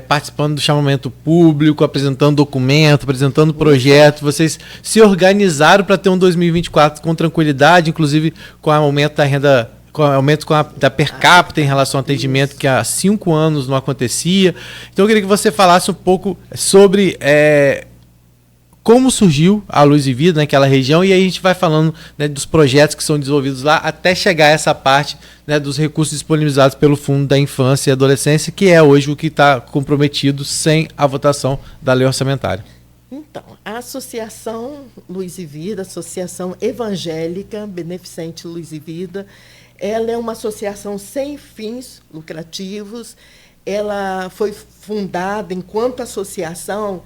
participando do chamamento público, apresentando documento, apresentando projeto. Vocês se organizaram para ter um 2024 com tranquilidade, inclusive com o aumento da renda, com aumento da per capita em relação ao atendimento que há 5 anos não acontecia. Então eu queria que você falasse um pouco sobre como surgiu a Luz e Vida naquela região, e aí a gente vai falando, né, dos projetos que são desenvolvidos lá, até chegar a essa parte, né, dos recursos disponibilizados pelo Fundo da Infância e Adolescência, que é hoje o que está comprometido sem a votação da lei orçamentária. Então, a Associação Luz e Vida, Associação Evangélica Beneficente Luz e Vida, ela é uma associação sem fins lucrativos. Ela foi fundada enquanto associação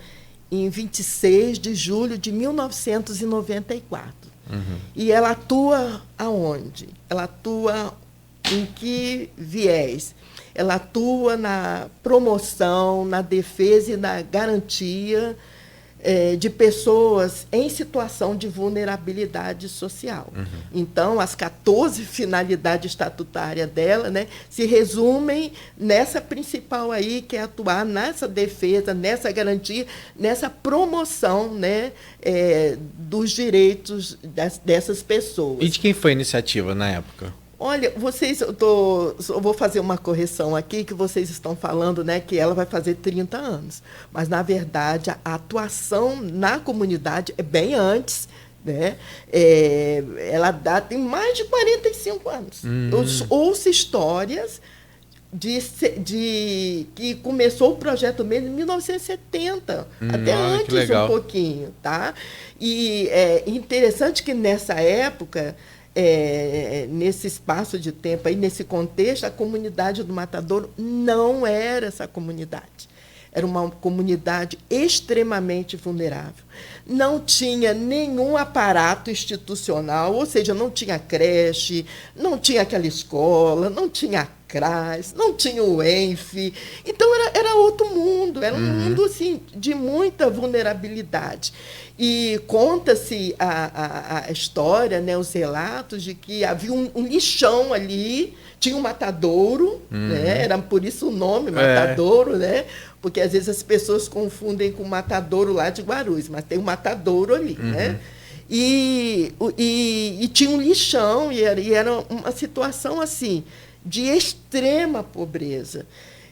em 26 de julho de 1994. E ela atua aonde? Ela atua em que viés? Ela atua na promoção, na defesa e na garantia de pessoas em situação de vulnerabilidade social. Então, as 14 finalidades estatutárias dela, né, se resumem nessa principal aí, que é atuar nessa defesa, nessa garantia, nessa promoção, né, dos direitos dessas pessoas. E de quem foi a iniciativa na época? Olha, eu vou fazer uma correção aqui, que vocês estão falando, né, que ela vai fazer 30 anos. Mas, na verdade, a atuação na comunidade é bem antes, né? Ela tem mais de 45 anos. Eu ouço histórias que começou o projeto mesmo em 1970, até antes um pouquinho, tá? E é interessante que, nessa época, nesse espaço de tempo, aí, nesse contexto, a comunidade do Matadouro não era essa comunidade. Era uma comunidade extremamente vulnerável. Não tinha nenhum aparato institucional, ou seja, não tinha creche, não tinha aquela escola, não tinha CRAS, não tinha o ENF. Então, era outro mundo, era um mundo assim, de muita vulnerabilidade. E conta-se a história, né, os relatos de que havia um lixão ali, tinha um matadouro, né, era por isso o nome, matadouro, né, porque às vezes as pessoas confundem com o matadouro lá de Guarulhos, mas tem um matadouro ali, né? E tinha um lixão, e era uma situação assim, de extrema pobreza.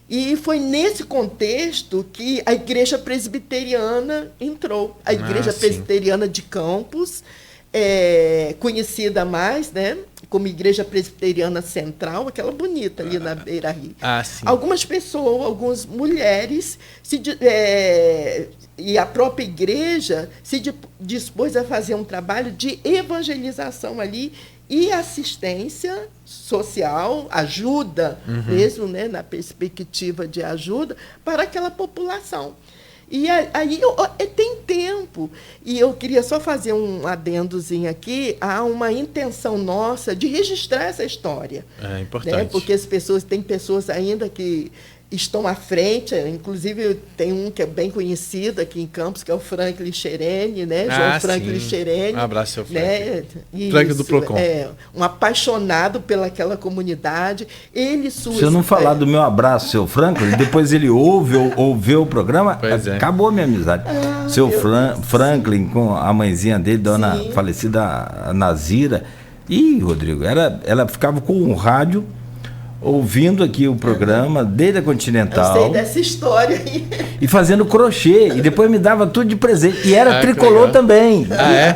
E foi nesse contexto que a Igreja Presbiteriana entrou. A Igreja Presbiteriana de Campos, conhecida mais, né, como Igreja Presbiteriana Central, aquela bonita ali na Beira-Rio. Algumas pessoas, algumas mulheres, e a própria igreja se dispôs a fazer um trabalho de evangelização ali e assistência social, ajuda mesmo, né, na perspectiva de ajuda para aquela população. E aí tem tempo. E eu queria só fazer um adendozinho aqui. Há uma intenção nossa de registrar essa história. É importante. Né? Porque tem pessoas ainda que estão à frente, inclusive tem um que é bem conhecido aqui em Campos, que é o Franklin Xerene, né? João Franklin Xerene. Um abraço, seu Franklin. Né? Franklin do Procon. Um apaixonado pelaquela comunidade. Se eu não falar do meu abraço, seu Franklin, depois ele ouve o programa, acabou a minha amizade. Seu Franklin, com a mãezinha dele, dona falecida Nazira. E, Rodrigo, ela ficava com um rádio ouvindo aqui o programa, desde a Continental. Eu sei dessa história aí. E fazendo crochê, e depois me dava tudo de presente. E era tricolor também.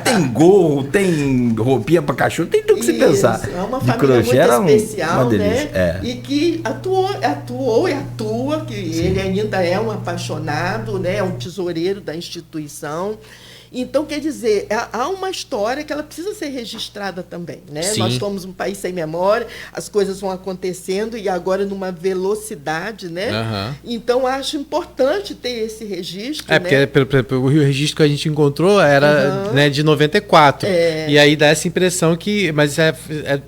Tem gorro, tem roupinha para cachorro, tem tudo que você pensar. É uma de família crochê, muito era especial, uma delícia. Né? E que atuou e atua, que ele ainda é um apaixonado, né? É um tesoureiro da instituição. Então, quer dizer, há uma história que ela precisa ser registrada também, né? Nós somos um país sem memória, as coisas vão acontecendo e agora numa velocidade, né? Então, acho importante ter esse registro, né? Porque o registro que a gente encontrou era né, de 94. E aí dá essa impressão que... Mas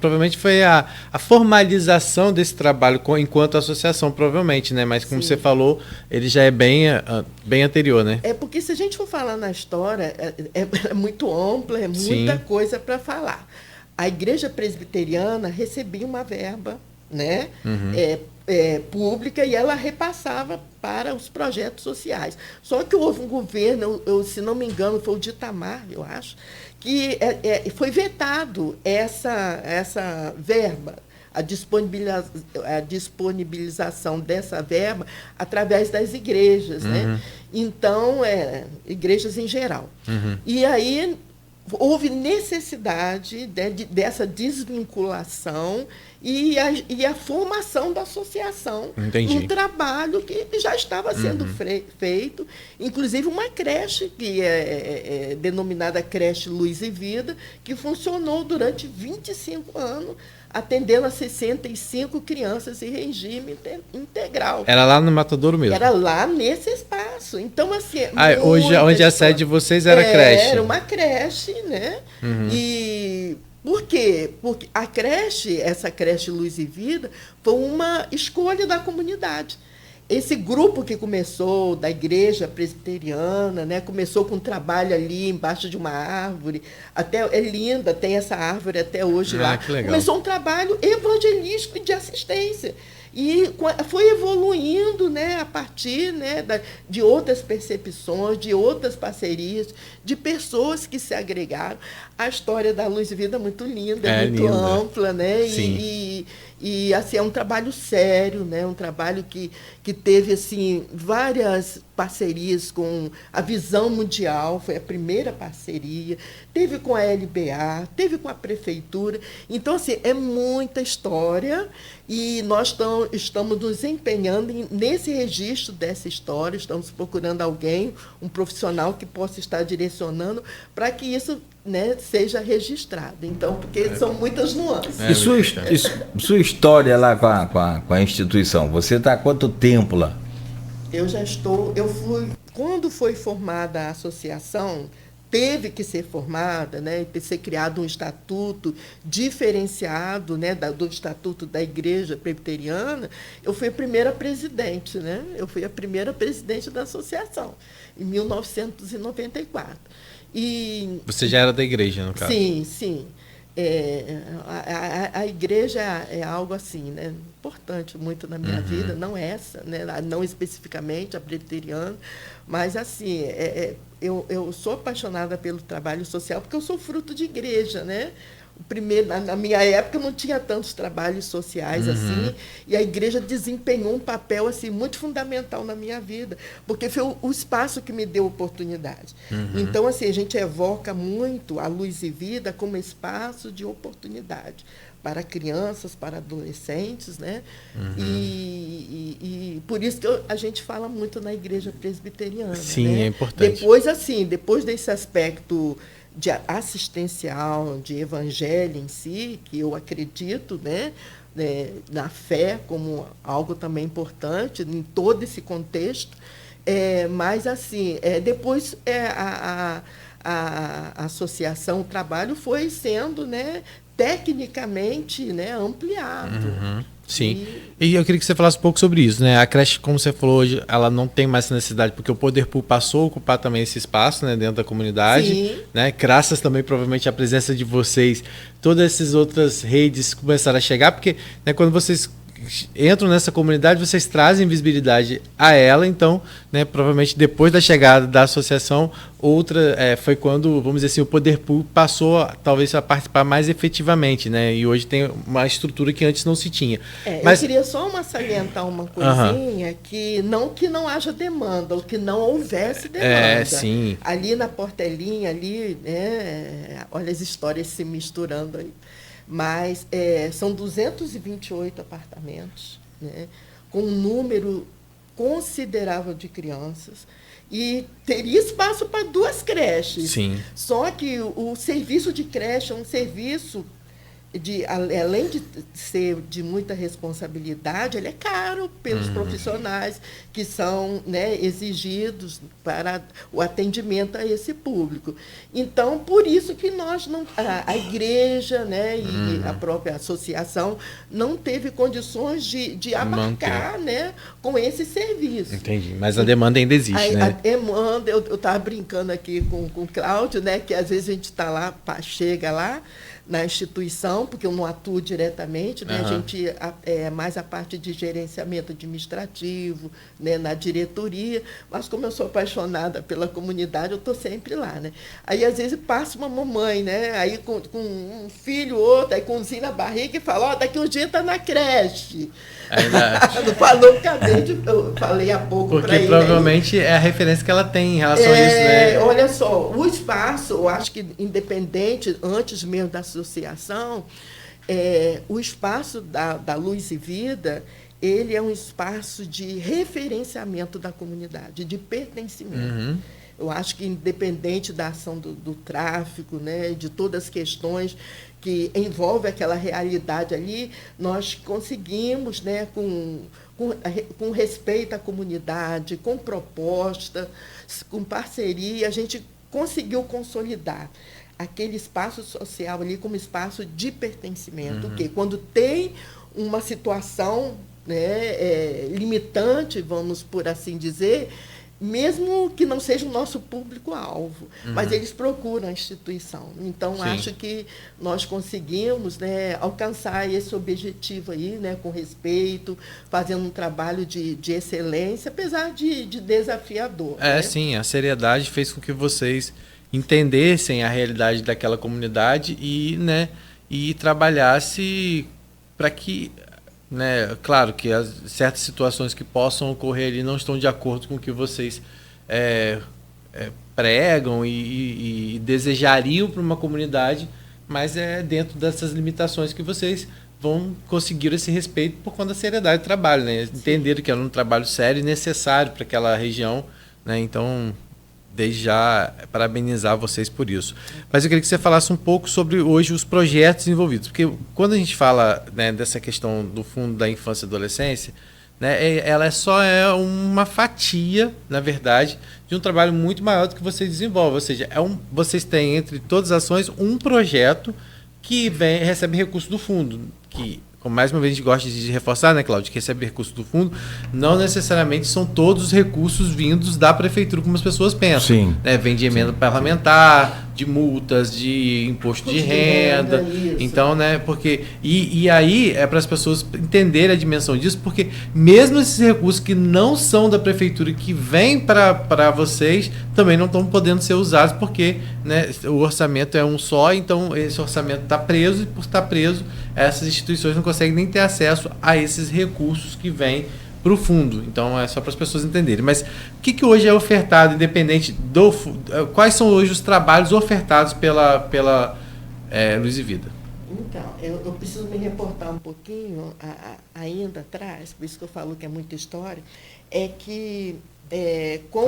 provavelmente foi a formalização desse trabalho enquanto associação, provavelmente, né? Mas como você falou, ele já é bem anterior, né? Porque se a gente for falar na história, é muito ampla, é muita coisa para falar. A Igreja Presbiteriana recebia uma verba, né, pública, e ela repassava para os projetos sociais. Só que houve um governo, se não me engano, foi o de Itamar, eu acho, que foi vetado essa verba, a disponibilização dessa verba através das igrejas, né? Então, igrejas em geral. E aí houve necessidade dessa desvinculação e a formação da associação. Um trabalho que já estava sendo feito, inclusive uma creche, que é denominada Creche Luz e Vida, que funcionou durante 25 anos, atendendo a 65 crianças em regime integral. Era lá no Matadouro mesmo? Era lá nesse espaço. Então, assim... hoje, onde a sede de vocês era creche? Era uma creche, né? E... Por quê? Porque a creche, essa Creche Luz e Vida, foi uma escolha da comunidade. Esse grupo que começou da Igreja Presbiteriana, né, começou com um trabalho ali embaixo de uma árvore, é linda, tem essa árvore até hoje lá. Que legal. Começou um trabalho evangelístico e de assistência. E foi evoluindo, né, a partir, né, de outras percepções, de outras parcerias, de pessoas que se agregaram. A história da Luz e Vida é muito linda, muito ampla, né? E assim, é um trabalho sério, né? Um trabalho que teve assim, várias parcerias com a Visão Mundial, foi a primeira parceria, teve com a LBA, teve com a Prefeitura. Então, assim, é muita história e nós estamos nos empenhando nesse registro dessa história, estamos procurando alguém, um profissional que possa estar direcionando para que isso, né, seja registrado. Então, porque são muitas nuances. E sua história lá com a instituição, você está há quanto tempo lá? Quando foi formada a associação, teve que ser formada, né, ter ser criado um estatuto diferenciado, né, do estatuto da Igreja Presbiteriana. Eu fui a primeira presidente, né? Eu fui a primeira presidente da associação, em 1994. E você já era da igreja, no caso? Sim, sim. A igreja é algo assim, né, importante muito na minha vida, não essa, né, não especificamente a presbiteriana, mas assim, eu sou apaixonada pelo trabalho social porque eu sou fruto de igreja, né? Na minha época não tinha tantos trabalhos sociais assim, e a igreja desempenhou um papel assim muito fundamental na minha vida, porque foi o espaço que me deu oportunidade. Então, assim, a gente evoca muito a Luz e Vida como espaço de oportunidade para crianças, para adolescentes, né? E por isso que a gente fala muito na igreja presbiteriana. Sim, né? é importante. Depois desse aspecto de assistencial, de evangelho em si, que eu acredito, né, na fé como algo também importante em todo esse contexto, mas assim, depois a associação, o trabalho foi sendo, né, tecnicamente, né, ampliado. Sim. E eu queria que você falasse um pouco sobre isso, né? A creche, como você falou hoje, ela não tem mais necessidade, porque o Poder Público passou a ocupar também esse espaço, né, dentro da comunidade. Sim. Né? Graças também, provavelmente, à presença de vocês, todas essas outras redes começaram a chegar, porque, né, quando vocês entram nessa comunidade, vocês trazem visibilidade a ela, então, né, provavelmente depois da chegada da associação, foi quando, vamos dizer assim, o Poder Público passou talvez a participar mais efetivamente, né, e hoje tem uma estrutura que antes não se tinha. Mas eu queria só salientar uma coisinha, que não haja demanda, ou que não houvesse demanda. Sim. Ali na Portelinha, ali, né, olha as histórias se misturando aí. Mas são 228 apartamentos, né, com um número considerável de crianças, e teria espaço para 2 creches. Sim. Só que o serviço de creche é um serviço além de ser de muita responsabilidade, ele é caro pelos profissionais que são, né, exigidos para o atendimento a esse público. Então, por isso que a igreja, né, e a própria associação não teve condições de abarcar, né, com esse serviço. Entendi, mas a demanda ainda existe, né? A demanda, eu estava brincando aqui com o Cláudio, né, que às vezes a gente está lá, chega lá, na instituição, porque eu não atuo diretamente, né? A gente mais a parte de gerenciamento administrativo, né? Na diretoria, mas como eu sou apaixonada pela comunidade, eu estou sempre lá, né? Aí, às vezes, passa uma mamãe, né? Aí com um filho, outro, aí com um zinho na barriga e fala, daqui uns dias está na creche. Não falou, eu falei há pouco para ele. Porque provavelmente é a referência que ela tem em relação a isso, né? Olha só, o espaço, eu acho que independente, antes mesmo da associação, o espaço da Luz e Vida, ele é um espaço de referenciamento da comunidade, de pertencimento. Eu acho que independente da ação do tráfico, né, de todas as questões que envolvem aquela realidade ali, nós conseguimos, né, com respeito à comunidade, com proposta, com parceria, a gente conseguiu consolidar aquele espaço social ali como espaço de pertencimento, que quando tem uma situação, né, limitante, vamos por assim dizer, mesmo que não seja o nosso público-alvo, mas eles procuram a instituição. Então, Sim. acho que nós conseguimos, né, alcançar esse objetivo aí, né, com respeito, fazendo um trabalho de excelência, apesar de desafiador. Né? Sim, a seriedade fez com que vocês entendessem a realidade daquela comunidade e, né, e trabalhasse para que né? Claro que certas situações que possam ocorrer ali não estão de acordo com o que vocês pregam e desejariam para uma comunidade, mas é dentro dessas limitações que vocês vão conseguir esse respeito por conta da seriedade do trabalho, né? Entenderam que era um trabalho sério e necessário para aquela região, né? Então, desde já, parabenizar vocês por isso. Mas eu queria que você falasse um pouco sobre hoje os projetos envolvidos, porque quando a gente fala, né, dessa questão do Fundo da Infância e Adolescência, né, ela só é uma fatia, na verdade, de um trabalho muito maior do que vocês desenvolvem. Ou seja, vocês têm, entre todas as ações, um projeto que recebe recurso do fundo, que, como mais uma vez a gente gosta de reforçar, né, Cláudio, que recebe recurso do fundo, não necessariamente são todos os recursos vindos da prefeitura, como as pessoas pensam. Sim. Né? Vem de emenda parlamentar, de multas, de imposto de renda. Então, né, porque... E aí é para as pessoas entenderem a dimensão disso, porque mesmo esses recursos que não são da prefeitura, que vêm para vocês, também não estão podendo ser usados, porque, né, o orçamento é um só, então esse orçamento está preso, e por estar preso, essas instituições não conseguem nem ter acesso a esses recursos que vêm para o fundo. Então, é só para as pessoas entenderem. Mas o que hoje é ofertado, independente do... Quais são hoje os trabalhos ofertados pela Luz e Vida? Então, eu preciso me reportar um pouquinho ainda atrás, por isso que eu falo que é muita história, é que com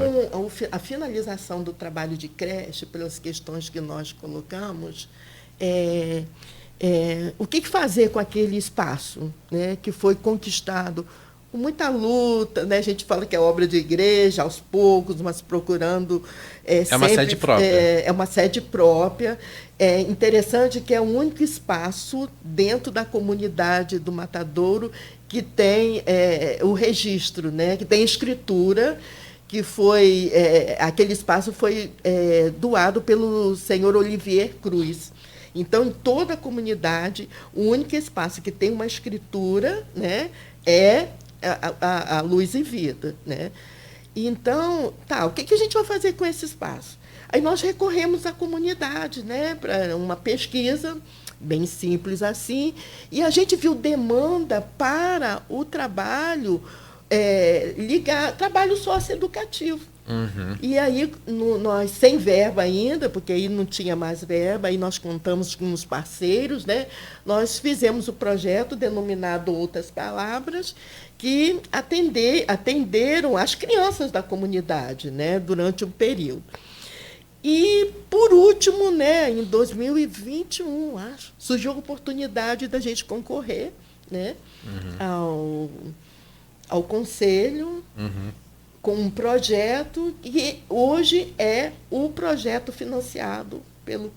a finalização do trabalho de creche, pelas questões que nós colocamos, o que fazer com aquele espaço, né, que foi conquistado com muita luta, né? A gente fala que é obra de igreja, aos poucos, mas procurando... uma sede própria. É uma sede própria. É interessante que é o único espaço dentro da comunidade do Matadouro que tem o registro, né? Que tem escritura, que foi... aquele espaço foi doado pelo senhor Olivier Cruz. Então, em toda a comunidade, o único espaço que tem uma escritura, né, é a Luz e Vida, né? Então, o que a gente vai fazer com esse espaço? Aí nós recorremos à comunidade, né, para uma pesquisa bem simples assim, e a gente viu demanda para o trabalho trabalho socioeducativo. Uhum. E aí, nós, sem verba ainda, porque aí não tinha mais verba, aí nós contamos com os parceiros, né? Nós fizemos o projeto denominado Outras Palavras, que atenderam as crianças da comunidade, né, durante um período. E, por último, né, em 2021, acho, surgiu a oportunidade da gente concorrer, né, ao Conselho, com um projeto que hoje é o projeto financiado pelo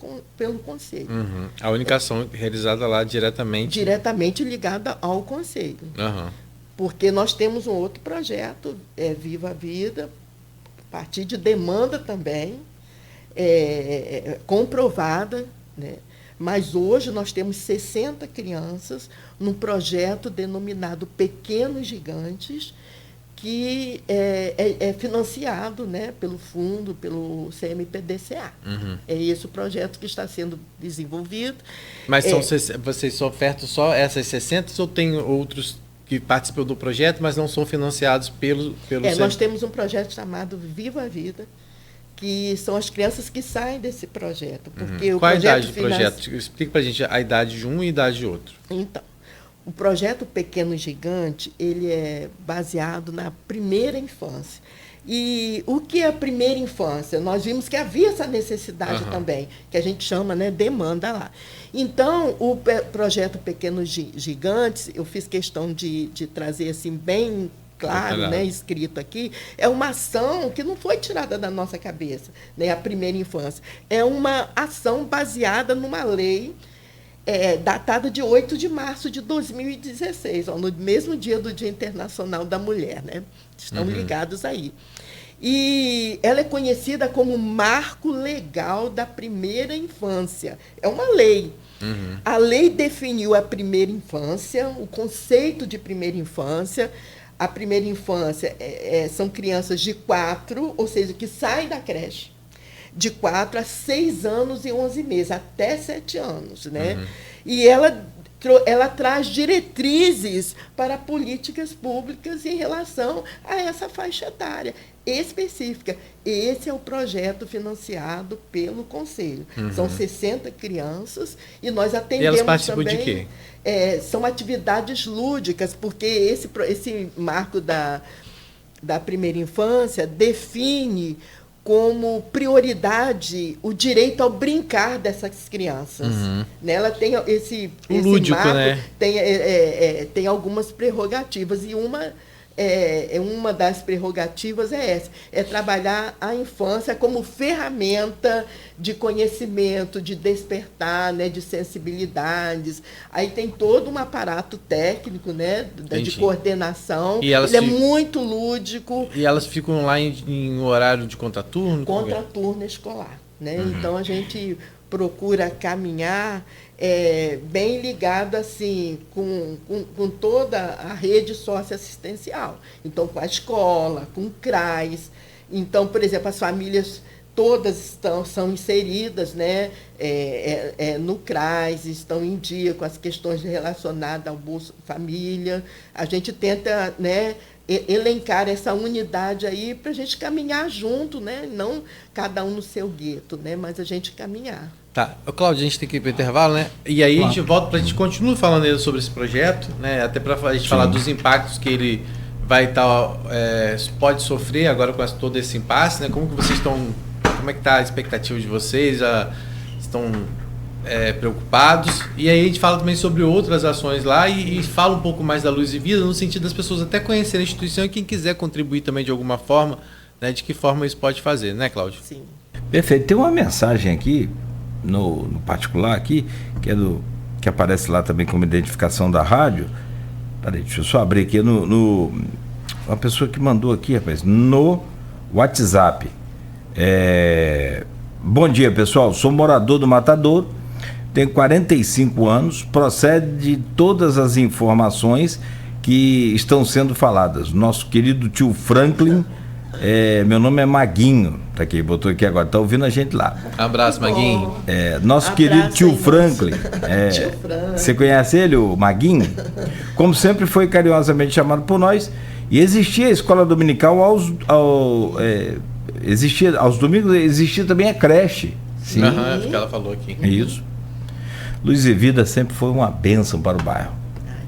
Conselho. Uhum. A única ação realizada lá diretamente... Diretamente ligada ao Conselho. Uhum. Porque nós temos um outro projeto, Viva a Vida, a partir de demanda também, comprovada, né? Mas hoje nós temos 60 crianças num projeto denominado Pequenos Gigantes, que é financiado, né, pelo fundo, pelo CMPDCA. Uhum. É esse o projeto que está sendo desenvolvido. Mas vocês só ofertam só essas 60 ou tem outros que participam do projeto, mas não são financiados pelo nós temos um projeto chamado Viva a Vida, que são as crianças que saem desse projeto. Porque Qual a idade do projeto? Explica para a gente a idade de um e a idade de outro. Então, o projeto Pequeno Gigante, ele é baseado na primeira infância. E o que é a primeira infância? Nós vimos que havia essa necessidade também, que a gente chama, né, demanda lá. Então, o projeto Pequenos Gigantes, eu fiz questão de trazer assim, bem claro, né, escrito aqui, é uma ação que não foi tirada da nossa cabeça, né, a primeira infância. É uma ação baseada numa lei datada de 8 de março de 2016, no mesmo dia do Dia Internacional da Mulher, né? Estão ligados aí. E ela é conhecida como Marco Legal da Primeira Infância. É uma lei. A lei definiu a primeira infância, o conceito de primeira infância. A primeira infância são crianças de 4, ou seja, que saem da creche, de 4 a 6 anos e 11 meses, até 7 anos. Né? E ela ela traz diretrizes para políticas públicas em relação a essa faixa etária específica. Esse é o projeto financiado pelo Conselho. São 60 crianças e nós atendemos. E elas participam também, de quê? São atividades lúdicas, porque esse marco da primeira infância define como prioridade o direito ao brincar dessas crianças. Ela tem esse lúdico, marco, né? Tem algumas prerrogativas, e uma das prerrogativas é essa, é trabalhar a infância como ferramenta de conhecimento, de despertar, né, de sensibilidades. Aí tem todo um aparato técnico, né, de coordenação. Ele é muito lúdico. E elas ficam lá em horário de contraturno? Contraturno escolar, né? Então a gente procura caminhar bem ligado assim com toda a rede socioassistencial. Então, com a escola, com o CRAS. Então, por exemplo, as famílias todas são inseridas, né, no CRAS, estão em dia com as questões relacionadas ao Bolsa Família. A gente tenta, né, elencar essa unidade aí para a gente caminhar junto, né? Não cada um no seu gueto, né? Mas a gente caminhar. Tá. Cláudio, a gente tem que ir para o intervalo, né? E aí a gente volta para a gente continuar falando sobre esse projeto, né? Até para a gente falar dos impactos que ele vai pode sofrer agora com todo esse impasse, né? Como que vocês estão... Como é que está a expectativa de vocês? Estão preocupados? E aí a gente fala também sobre outras ações lá e fala um pouco mais da Luz e Vida, no sentido das pessoas até conhecerem a instituição e quem quiser contribuir também de alguma forma, né? De que forma isso pode fazer, né, Cláudio? Sim. Perfeito. Tem uma mensagem aqui, no particular aqui, que aparece lá também como identificação da rádio. Peraí, deixa eu só abrir aqui uma pessoa que mandou aqui, rapaz, no WhatsApp. Bom dia, pessoal, sou morador do Matadouro, tenho 45 anos, procede de todas as informações que estão sendo faladas. Nosso querido tio Franklin, meu nome é Maguinho, tá aqui, botou aqui agora, tá ouvindo a gente lá. Abraço, Maguinho. Nosso querido tio Franklin, você conhece ele, o Maguinho? Como sempre foi carinhosamente chamado por nós, e existia a escola dominical existia aos domingos, existia também a creche. Sim. Que ela falou aqui. Isso. Luz e Vida sempre foi uma bênção para o bairro.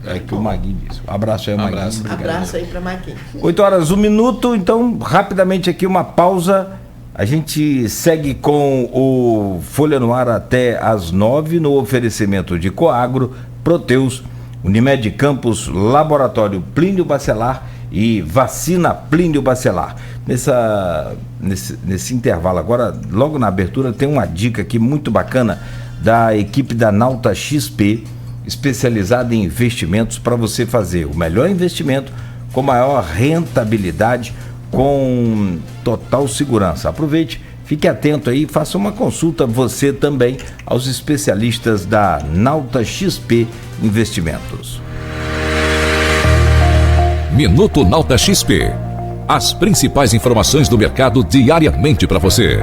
É que o Maguinho disse. Um abraço aí, Maguinho. Abraço aí para Maguinho. 8h, 1 minuto, então, rapidamente aqui uma pausa. A gente segue com o Folha no Ar até às 9, no oferecimento de Coagro, Proteus, Unimed Campos, Laboratório Plínio Bacelar e Vacina Plínio Bacelar. Nesse intervalo agora, logo na abertura, tem uma dica aqui muito bacana da equipe da Nauta XP, especializada em investimentos, para você fazer o melhor investimento com maior rentabilidade, com total segurança. Aproveite, fique atento aí, faça uma consulta você também aos especialistas da Nauta XP Investimentos. Minuto Nauta XP. As principais informações do mercado diariamente para você.